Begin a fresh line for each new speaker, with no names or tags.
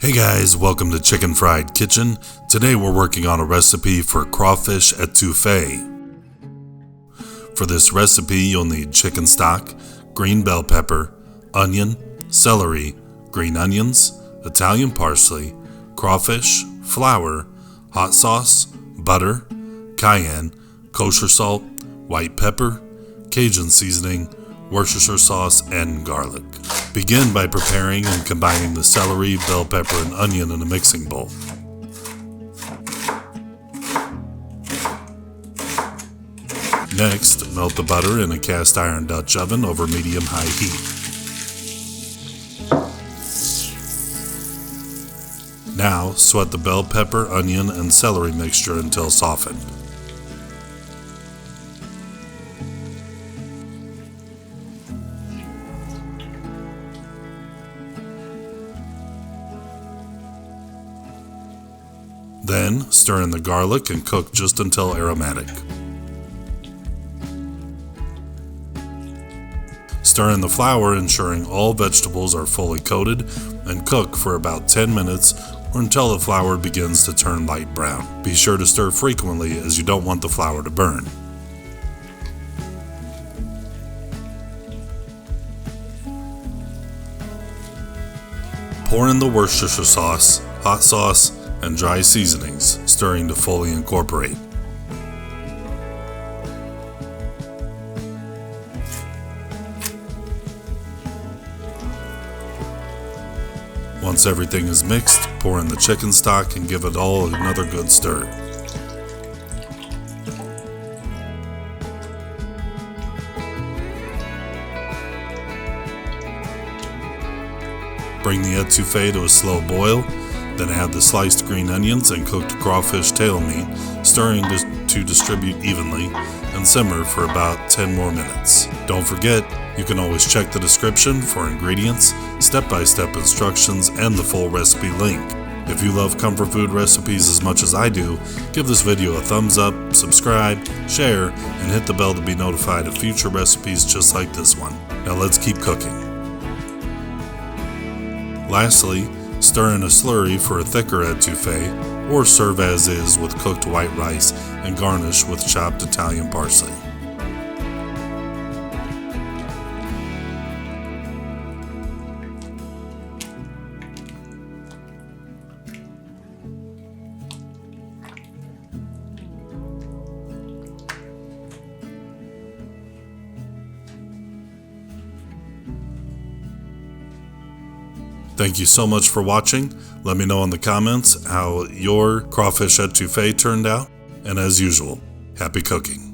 Hey guys, welcome to Chicken Fried Kitchen. Today we're working on a recipe for crawfish étouffée. For this recipe you'll need chicken stock, green bell pepper, onion, celery, green onions, Italian parsley, crawfish, flour, hot sauce, butter, cayenne, kosher salt, white pepper, Cajun seasoning, Worcestershire sauce, and garlic. Begin by preparing and combining the celery, bell pepper, and onion in a mixing bowl. Next, melt the butter in a cast iron Dutch oven over medium-high heat. Now, sweat the bell pepper, onion, and celery mixture until softened. Then, stir in the garlic and cook just until aromatic. Stir in the flour, ensuring all vegetables are fully coated, and cook for about 10 minutes or until the flour begins to turn light brown. Be sure to stir frequently as you don't want the flour to burn. Pour in the Worcestershire sauce, hot sauce, and dry seasonings, stirring to fully incorporate. Once everything is mixed, pour in the chicken stock and give it all another good stir. Bring the étouffée to a slow boil. Then add the sliced green onions and cooked crawfish tail meat, stirring to distribute evenly, and simmer for about 10 more minutes. Don't forget, you can always check the description for ingredients, step-by-step instructions, and the full recipe link. If you love comfort food recipes as much as I do, give this video a thumbs up, subscribe, share, and hit the bell to be notified of future recipes just like this one. Now let's keep cooking. Lastly, stir in a slurry for a thicker étouffée, or serve as is with cooked white rice and garnish with chopped Italian parsley. Thank you so much for watching. Let me know in the comments how your crawfish étouffée turned out. And as usual, happy cooking.